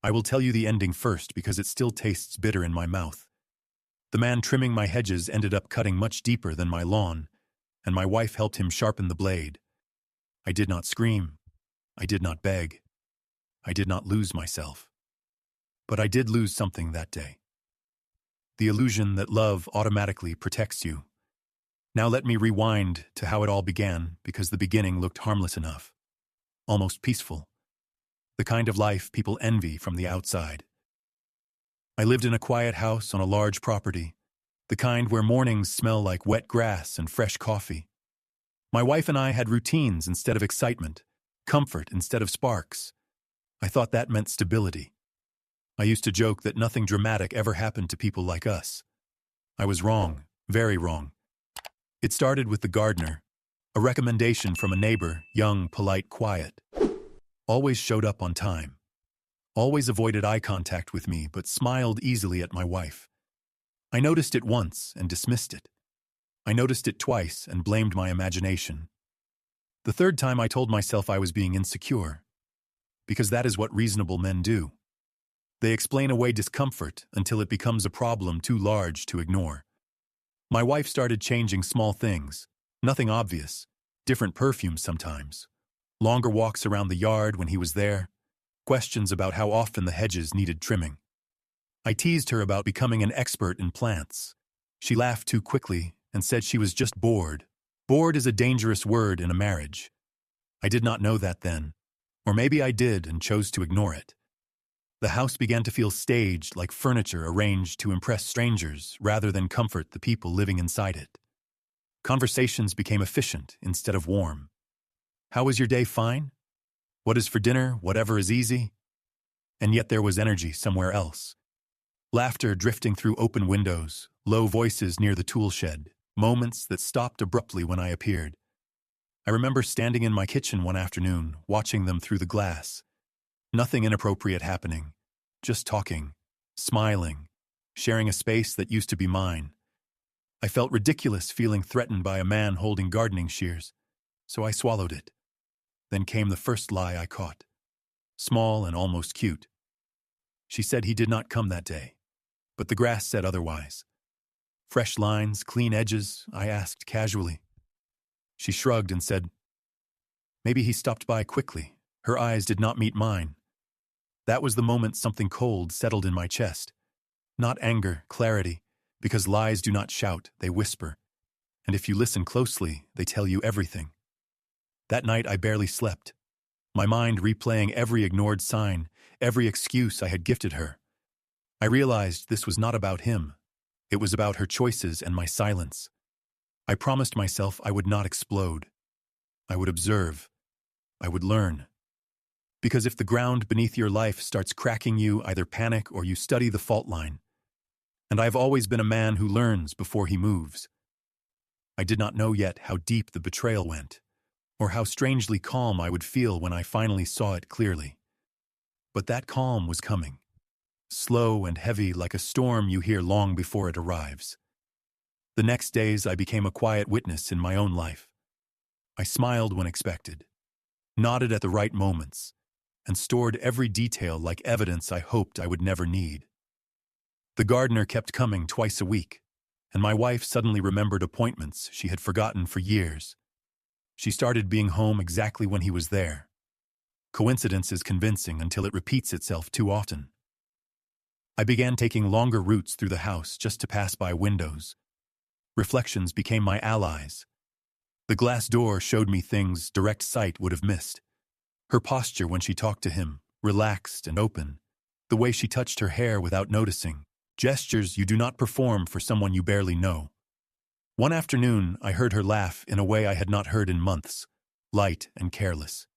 I will tell you the ending first because it still tastes bitter in my mouth. The man trimming my hedges ended up cutting much deeper than my lawn, and my wife helped him sharpen the blade. I did not scream. I did not beg. I did not lose myself. But I did lose something that day. The illusion that love automatically protects you. Now let me rewind to how it all began, because the beginning looked harmless enough. Almost peaceful. The kind of life people envy from the outside. I lived in a quiet house on a large property, the kind where mornings smell like wet grass and fresh coffee. My wife and I had routines instead of excitement, comfort instead of sparks. I thought that meant stability. I used to joke that nothing dramatic ever happened to people like us. I was wrong, very wrong. It started with the gardener, a recommendation from a neighbor, young, polite, quiet. Always showed up on time. Always avoided eye contact with me, but smiled easily at my wife. I noticed it once and dismissed it. I noticed it twice and blamed my imagination. The third time I told myself I was being insecure. Because that is what reasonable men do. They explain away discomfort until it becomes a problem too large to ignore. My wife started changing small things, nothing obvious, different perfumes sometimes, longer walks around the yard when he was there, questions about how often the hedges needed trimming. I teased her about becoming an expert in plants. She laughed too quickly and said she was just bored. Bored is a dangerous word in a marriage. I did not know that then, or maybe I did and chose to ignore it. The house began to feel staged, like furniture arranged to impress strangers rather than comfort the people living inside it. Conversations became efficient instead of warm. How was your day? Fine? What is for dinner? Whatever is easy? And yet there was energy somewhere else. Laughter drifting through open windows, low voices near the tool shed, moments that stopped abruptly when I appeared. I remember standing in my kitchen one afternoon, watching them through the glass. Nothing inappropriate happening, just talking, smiling, sharing a space that used to be mine. I felt ridiculous feeling threatened by a man holding gardening shears, so I swallowed it. Then came the first lie I caught. Small and almost cute. She said he did not come that day, but the grass said otherwise. Fresh lines, clean edges, I asked casually. She shrugged and said, maybe he stopped by quickly. Her eyes did not meet mine. That was the moment something cold settled in my chest. Not anger, clarity, because lies do not shout, they whisper. And if you listen closely, they tell you everything. That night I barely slept, my mind replaying every ignored sign, every excuse I had gifted her. I realized this was not about him. It was about her choices and my silence. I promised myself I would not explode. I would observe. I would learn. Because if the ground beneath your life starts cracking, you either panic or you study the fault line. And I've always been a man who learns before he moves. I did not know yet how deep the betrayal went, or how strangely calm I would feel when I finally saw it clearly. But that calm was coming, slow and heavy like a storm you hear long before it arrives. The next days I became a quiet witness in my own life. I smiled when expected, nodded at the right moments, and stored every detail like evidence I hoped I would never need. The gardener kept coming twice a week, and my wife suddenly remembered appointments she had forgotten for years. She started being home exactly when he was there. Coincidence is convincing until it repeats itself too often. I began taking longer routes through the house just to pass by windows. Reflections became my allies. The glass door showed me things direct sight would have missed. Her posture when she talked to him, relaxed and open. The way she touched her hair without noticing. Gestures you do not perform for someone you barely know. One afternoon, I heard her laugh in a way I had not heard in months, light and careless.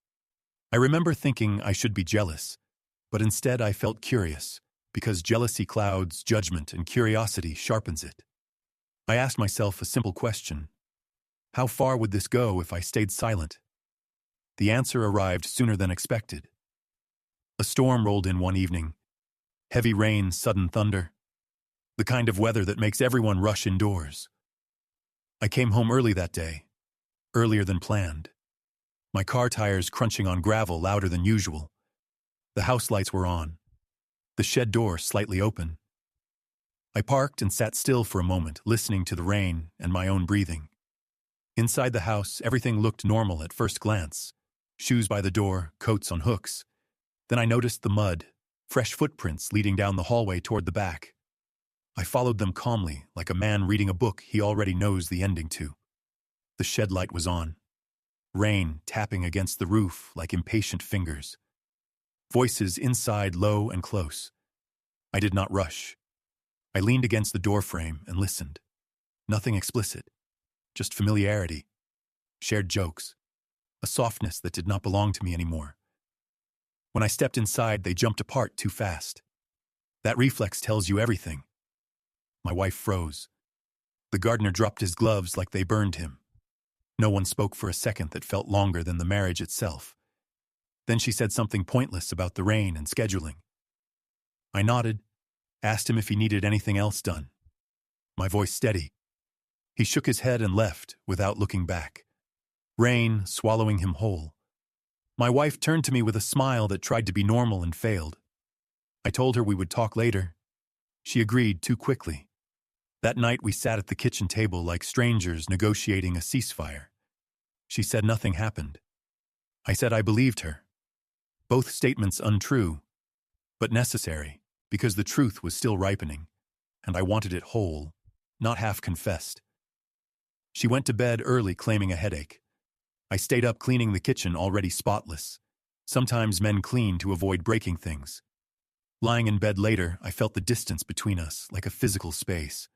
I remember thinking I should be jealous, but instead I felt curious, because jealousy clouds judgment and curiosity sharpens it. I asked myself a simple question. How far would this go if I stayed silent? The answer arrived sooner than expected. A storm rolled in one evening. Heavy rain, sudden thunder. The kind of weather that makes everyone rush indoors. I came home early that day, earlier than planned. My car tires crunching on gravel louder than usual. The house lights were on. the shed door slightly open. I parked and sat still for a moment, listening to the rain and my own breathing. Inside the house, everything looked normal at first glance. Shoes by the door, coats on hooks. Then I noticed the mud, fresh footprints leading down the hallway toward the back. I followed them calmly, like a man reading a book he already knows the ending to. The shed light was on. Rain tapping against the roof like impatient fingers. Voices inside low and close. I did not rush. I leaned against the doorframe and listened. Nothing explicit, just familiarity, shared jokes, a softness that did not belong to me anymore. When I stepped inside, they jumped apart too fast. That reflex tells you everything. My wife froze. The gardener dropped his gloves like they burned him. No one spoke for a second that felt longer than the marriage itself. Then she said something pointless about the rain and scheduling. I nodded, asked him if he needed anything else done. My voice steady. He shook his head and left without looking back. Rain swallowing him whole. My wife turned to me with a smile that tried to be normal and failed. I told her we would talk later. She agreed too quickly. That night we sat at the kitchen table like strangers negotiating a ceasefire. She said nothing happened. I said I believed her. Both statements untrue, but necessary, because the truth was still ripening, and I wanted it whole, not half-confessed. She went to bed early claiming a headache. I stayed up cleaning the kitchen already spotless. Sometimes men clean to avoid breaking things. Lying in bed later, I felt the distance between us like a physical space,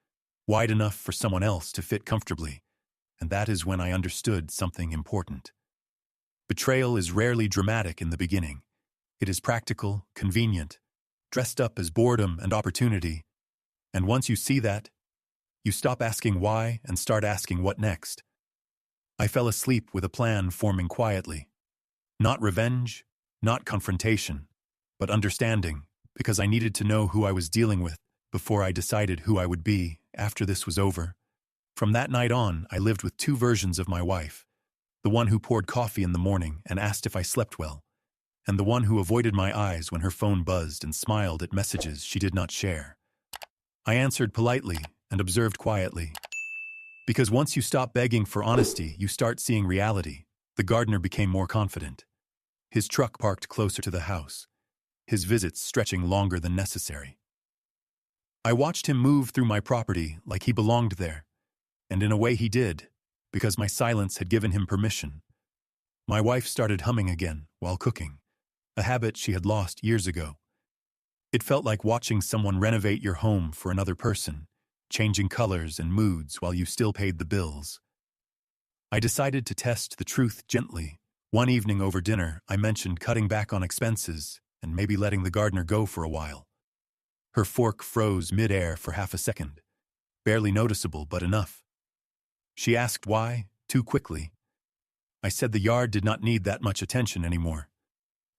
wide enough for someone else to fit comfortably, and that is when I understood something important. Betrayal is rarely dramatic in the beginning. It is practical, convenient, dressed up as boredom and opportunity, and once you see that, you stop asking why and start asking what next. I fell asleep with a plan forming quietly. Not revenge, not confrontation, but understanding, because I needed to know who I was dealing with before I decided who I would be after this was over. From that night on, I lived with two versions of my wife, the one who poured coffee in the morning and asked if I slept well, and the one who avoided my eyes when her phone buzzed and smiled at messages she did not share. I answered politely and observed quietly. Because once you stop begging for honesty, you start seeing reality. The gardener became more confident. His truck parked closer to the house, his visits stretching longer than necessary. I watched him move through my property like he belonged there, and in a way he did, because my silence had given him permission. My wife started humming again while cooking, a habit she had lost years ago. It felt like watching someone renovate your home for another person, changing colors and moods while you still paid the bills. I decided to test the truth gently. One evening over dinner, I mentioned cutting back on expenses and maybe letting the gardener go for a while. Her fork froze mid-air for half a second, barely noticeable but enough. She asked why, too quickly. I said the yard did not need that much attention anymore.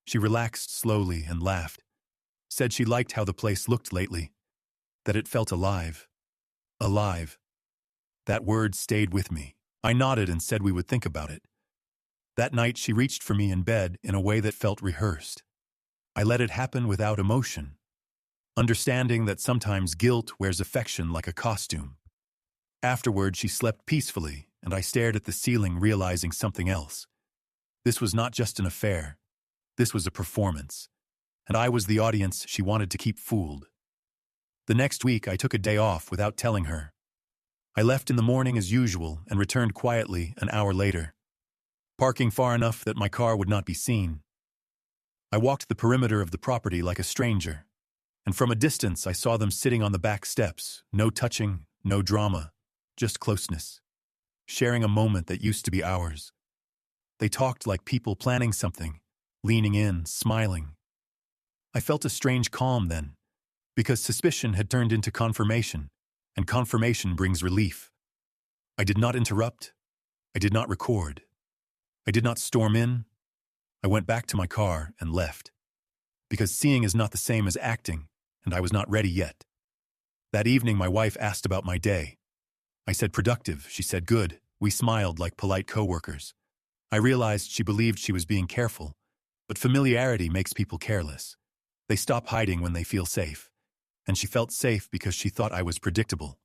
She relaxed slowly and laughed, said she liked how the place looked lately, that it felt alive. Alive. That word stayed with me. I nodded and said we would think about it. That night she reached for me in bed in a way that felt rehearsed. I let it happen without emotion, understanding that sometimes guilt wears affection like a costume. Afterward, she slept peacefully, and I stared at the ceiling realizing something else. This was not just an affair. This was a performance, and I was the audience she wanted to keep fooled. The next week, I took a day off without telling her. I left in the morning as usual and returned quietly an hour later, parking far enough that my car would not be seen. I walked the perimeter of the property like a stranger, and from a distance I saw them sitting on the back steps, no touching, no drama, just closeness, sharing a moment that used to be ours. They talked like people planning something, leaning in, smiling. I felt a strange calm then, because suspicion had turned into confirmation, and confirmation brings relief. I did not interrupt. I did not record. I did not storm in. I went back to my car and left, because seeing is not the same as acting, and I was not ready yet. That evening, my wife asked about my day. I said productive. She said good. We smiled like polite coworkers. I realized she believed she was being careful, but familiarity makes people careless. They stop hiding when they feel safe. And she felt safe because she thought I was predictable.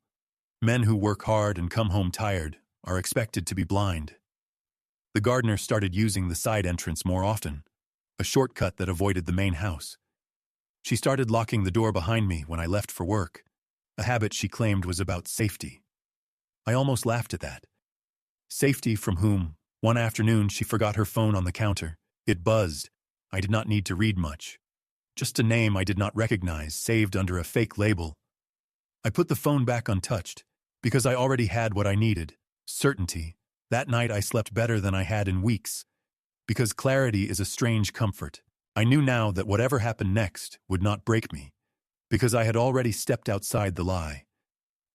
Men who work hard and come home tired are expected to be blind. The gardener started using the side entrance more often, a shortcut that avoided the main house. She started locking the door behind me when I left for work, a habit she claimed was about safety. I almost laughed at that. Safety from whom? One afternoon she forgot her phone on the counter. It buzzed. I did not need to read much. Just a name I did not recognize, saved under a fake label. I put the phone back untouched, because I already had what I needed, certainty. That night I slept better than I had in weeks, because clarity is a strange comfort. I knew now that whatever happened next would not break me, because I had already stepped outside the lie.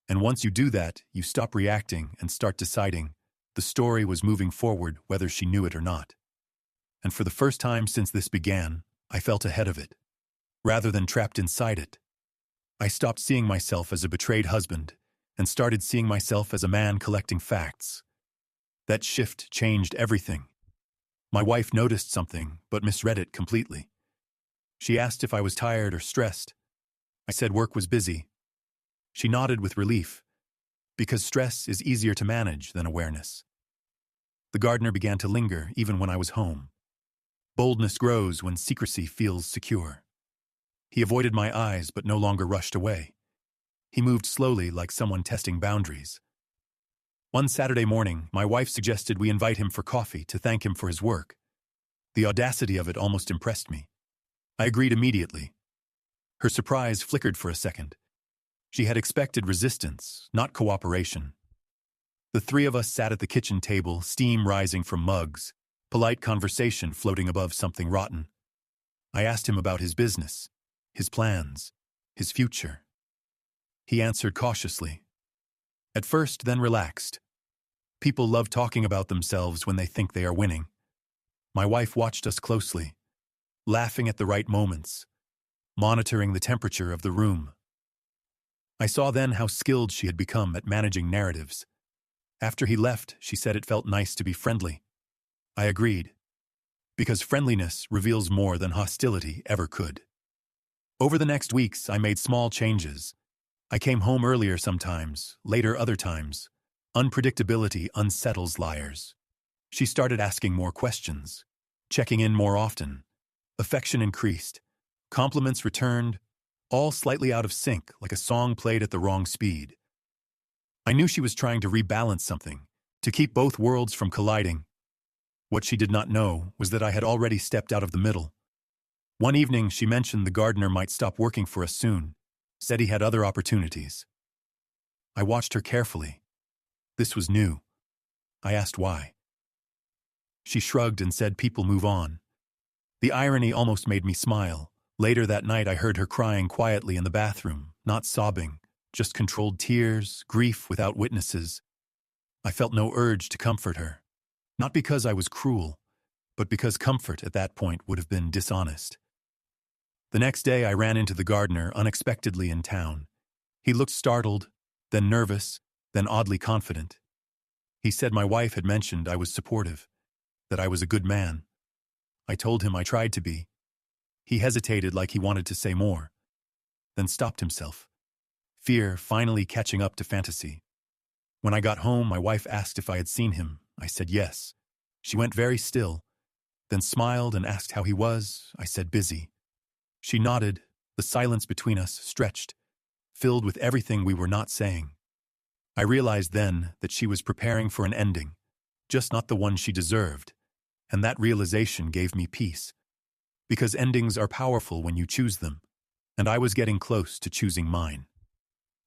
And once you do that, you stop reacting and start deciding. The story was moving forward whether she knew it or not. And for the first time since this began, I felt ahead of it, rather than trapped inside it. I stopped seeing myself as a betrayed husband and started seeing myself as a man collecting facts. That shift changed everything. My wife noticed something, but misread it completely. She asked if I was tired or stressed. I said work was busy. She nodded with relief, because stress is easier to manage than awareness. The gardener began to linger even when I was home. Boldness grows when secrecy feels secure. He avoided my eyes but no longer rushed away. He moved slowly like someone testing boundaries. One Saturday morning, my wife suggested we invite him for coffee to thank him for his work. The audacity of it almost impressed me. I agreed immediately. Her surprise flickered for a second. She had expected resistance, not cooperation. The three of us sat at the kitchen table, steam rising from mugs, polite conversation floating above something rotten. I asked him about his business, his plans, his future. He answered cautiously. At first, then relaxed. People love talking about themselves when they think they are winning. My wife watched us closely, laughing at the right moments, monitoring the temperature of the room. I saw then how skilled she had become at managing narratives. After he left, she said it felt nice to be friendly. I agreed, because friendliness reveals more than hostility ever could. Over the next weeks, I made small changes. I came home earlier sometimes, later other times. Unpredictability unsettles liars. She started asking more questions, checking in more often. Affection increased. Compliments returned, all slightly out of sync, like a song played at the wrong speed. I knew she was trying to rebalance something, to keep both worlds from colliding. What she did not know was that I had already stepped out of the middle. One evening, she mentioned the gardener might stop working for us soon, said he had other opportunities. I watched her carefully. This was new. I asked why. She shrugged and said people move on. The irony almost made me smile. Later that night I heard her crying quietly in the bathroom, not sobbing, just controlled tears, grief without witnesses. I felt no urge to comfort her. Not because I was cruel, but because comfort at that point would have been dishonest. The next day I ran into the gardener unexpectedly in town. He looked startled, then nervous, then oddly confident. He said my wife had mentioned I was supportive, that I was a good man. I told him I tried to be. He hesitated like he wanted to say more, then stopped himself, fear finally catching up to fantasy. When I got home, my wife asked if I had seen him. I said yes. She went very still, then smiled and asked how he was. I said busy. She nodded. The silence between us stretched, filled with everything we were not saying. I realized then that she was preparing for an ending, just not the one she deserved, and that realization gave me peace. Because endings are powerful when you choose them, and I was getting close to choosing mine.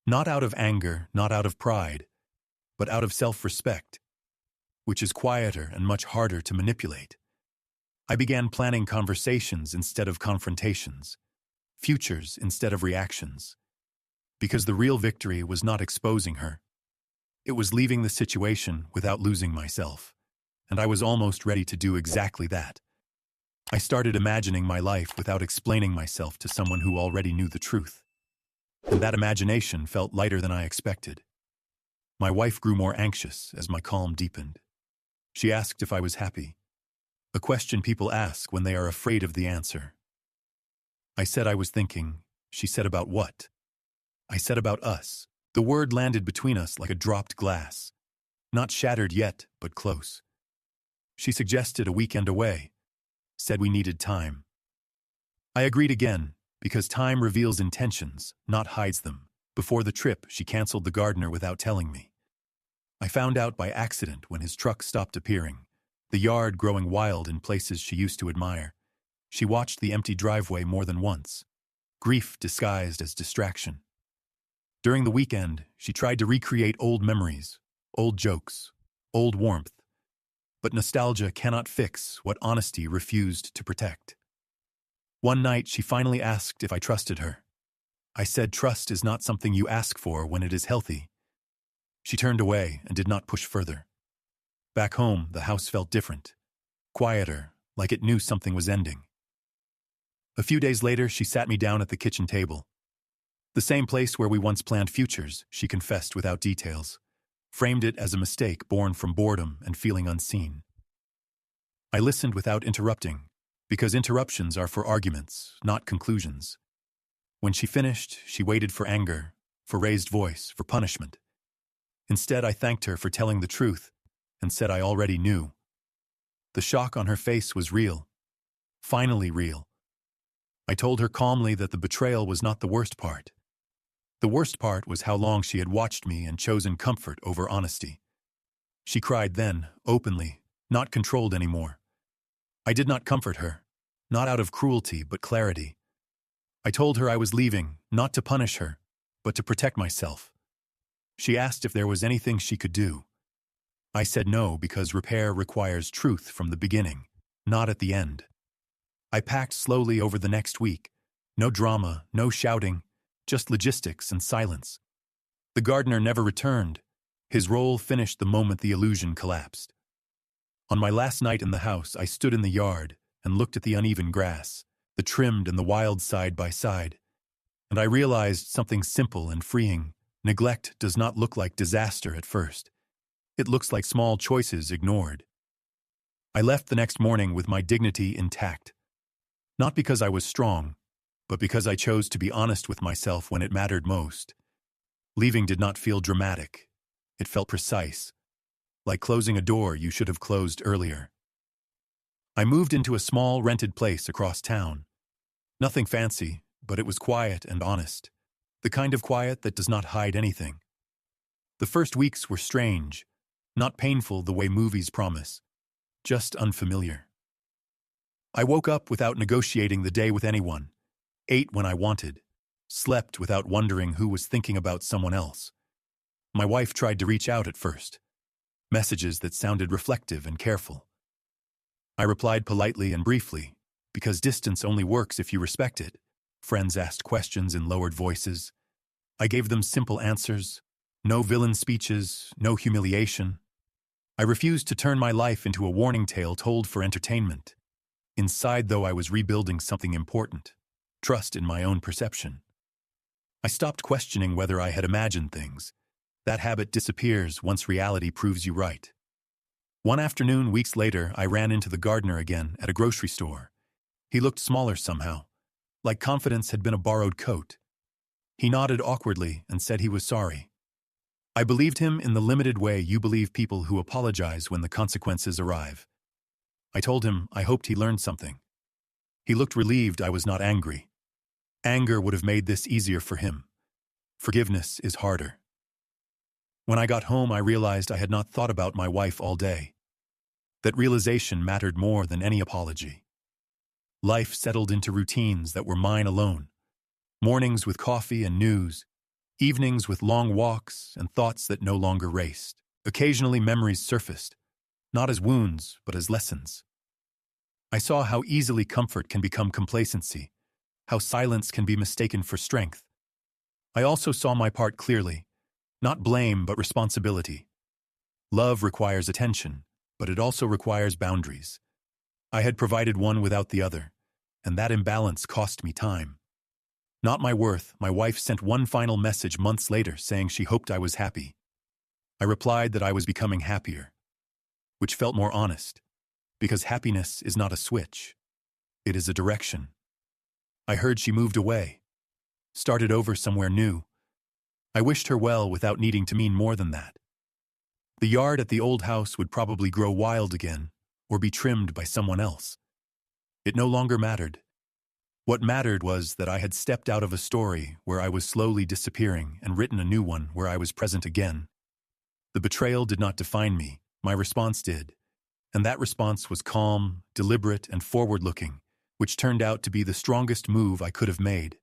Not out of anger, not out of pride, but out of self-respect, which is quieter and much harder to manipulate. I began planning conversations instead of confrontations, futures instead of reactions, because the real victory was not exposing her. It was leaving the situation without losing myself, and I was almost ready to do exactly that. I started imagining my life without explaining myself to someone who already knew the truth. And that imagination felt lighter than I expected. My wife grew more anxious as my calm deepened. She asked if I was happy, a question people ask when they are afraid of the answer. I said I was thinking. She said about what? I said about us. The word landed between us like a dropped glass. Not shattered yet, but close. She suggested a weekend away. Said we needed time. I agreed again, because time reveals intentions, not hides them. Before the trip, she canceled the gardener without telling me. I found out by accident when his truck stopped appearing, the yard growing wild in places she used to admire. She watched the empty driveway more than once, grief disguised as distraction. During the weekend, she tried to recreate old memories, old jokes, old warmth. But nostalgia cannot fix what honesty refused to protect. One night, she finally asked if I trusted her. I said trust is not something you ask for when it is healthy. She turned away and did not push further. Back home, the house felt different, quieter, like it knew something was ending. A few days later, she sat me down at the kitchen table. The same place where we once planned futures, she confessed without details, framed it as a mistake born from boredom and feeling unseen. I listened without interrupting, because interruptions are for arguments, not conclusions. When she finished, she waited for anger, for raised voice, for punishment. Instead, I thanked her for telling the truth and said I already knew. The shock on her face was real, finally real. I told her calmly that the betrayal was not the worst part. The worst part was how long she had watched me and chosen comfort over honesty. She cried then, openly, not controlled anymore. I did not comfort her, not out of cruelty but clarity. I told her I was leaving, not to punish her, but to protect myself. She asked if there was anything she could do. I said no because repair requires truth from the beginning, not at the end. I packed slowly over the next week. No drama, no shouting, just logistics and silence. The gardener never returned. His role finished the moment the illusion collapsed. On my last night in the house, I stood in the yard and looked at the uneven grass, the trimmed and the wild side by side. And I realized something simple and freeing. Neglect does not look like disaster at first. It looks like small choices ignored. I left the next morning with my dignity intact. Not because I was strong, but because I chose to be honest with myself when it mattered most. Leaving did not feel dramatic. It felt precise, like closing a door you should have closed earlier. I moved into a small rented place across town. Nothing fancy, but it was quiet and honest. The kind of quiet that does not hide anything. The first weeks were strange, not painful the way movies promise, just unfamiliar. I woke up without negotiating the day with anyone, ate when I wanted, slept without wondering who was thinking about someone else. My wife tried to reach out at first, messages that sounded reflective and careful. I replied politely and briefly, because distance only works if you respect it. Friends asked questions in lowered voices. I gave them simple answers, no villain speeches, no humiliation. I refused to turn my life into a warning tale told for entertainment. Inside, though, I was rebuilding something important, trust in my own perception. I stopped questioning whether I had imagined things. That habit disappears once reality proves you right. One afternoon, weeks later, I ran into the gardener again at a grocery store. He looked smaller somehow, like confidence had been a borrowed coat. He nodded awkwardly and said he was sorry. I believed him in the limited way you believe people who apologize when the consequences arrive. I told him I hoped he learned something. He looked relieved I was not angry. Anger would have made this easier for him. Forgiveness is harder. When I got home, I realized I had not thought about my wife all day. That realization mattered more than any apology. Life settled into routines that were mine alone. Mornings with coffee and news, evenings with long walks and thoughts that no longer raced. Occasionally memories surfaced, not as wounds, but as lessons. I saw how easily comfort can become complacency, how silence can be mistaken for strength. I also saw my part clearly, not blame but responsibility. Love requires attention, but it also requires boundaries. I had provided one without the other, and that imbalance cost me time. Not my worth, my wife sent one final message months later saying she hoped I was happy. I replied that I was becoming happier, which felt more honest, because happiness is not a switch. It is a direction. I heard she moved away, started over somewhere new. I wished her well without needing to mean more than that. The yard at the old house would probably grow wild again, or be trimmed by someone else. It no longer mattered. What mattered was that I had stepped out of a story where I was slowly disappearing and written a new one where I was present again. The betrayal did not define me, my response did. And that response was calm, deliberate, and forward-looking, which turned out to be the strongest move I could have made.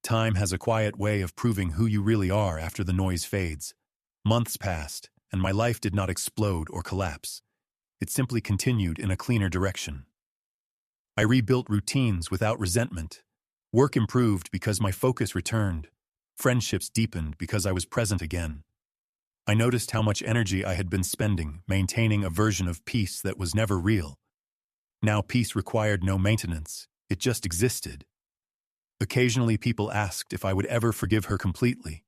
Time has a quiet way of proving who you really are after the noise fades. Months passed, and my life did not explode or collapse. It simply continued in a cleaner direction. I rebuilt routines without resentment. Work improved because my focus returned. Friendships deepened because I was present again. I noticed how much energy I had been spending maintaining a version of peace that was never real. Now peace required no maintenance, it just existed. Occasionally people asked if I would ever forgive her completely.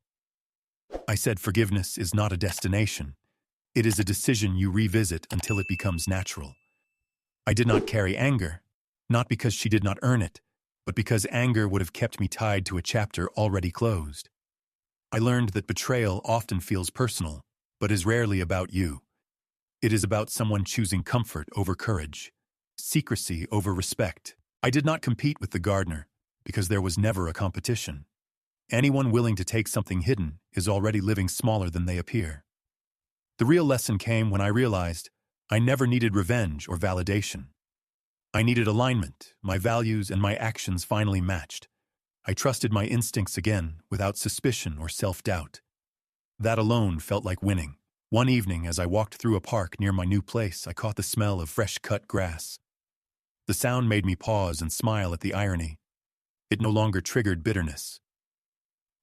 I said forgiveness is not a destination. It is a decision you revisit until it becomes natural. I did not carry anger, not because she did not earn it, but because anger would have kept me tied to a chapter already closed. I learned that betrayal often feels personal, but is rarely about you. It is about someone choosing comfort over courage, secrecy over respect. I did not compete with the gardener, because there was never a competition. Anyone willing to take something hidden is already living smaller than they appear. The real lesson came when I realized I never needed revenge or validation. I needed alignment, my values and my actions finally matched. I trusted my instincts again, without suspicion or self-doubt. That alone felt like winning. One evening, as I walked through a park near my new place, I caught the smell of fresh-cut grass. The sound made me pause and smile at the irony. It no longer triggered bitterness.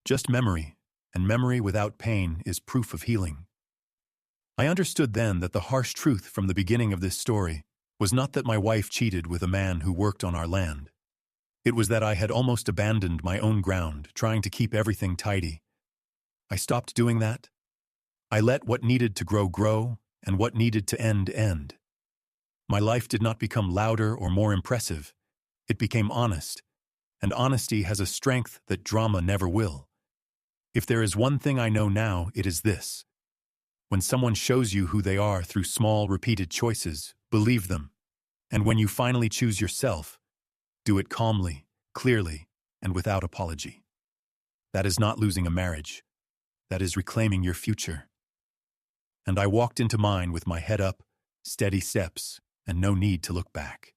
Just memory, and memory without pain is proof of healing. I understood then that the harsh truth from the beginning of this story was not that my wife cheated with a man who worked on our land. It was that I had almost abandoned my own ground, trying to keep everything tidy. I stopped doing that. I let what needed to grow, and what needed to end. My life did not become louder or more impressive. It became honest, and honesty has a strength that drama never will. If there is one thing I know now, it is this. When someone shows you who they are through small, repeated choices, believe them. And when you finally choose yourself, do it calmly, clearly, and without apology. That is not losing a marriage. That is reclaiming your future. And I walked into mine with my head up, steady steps, and no need to look back.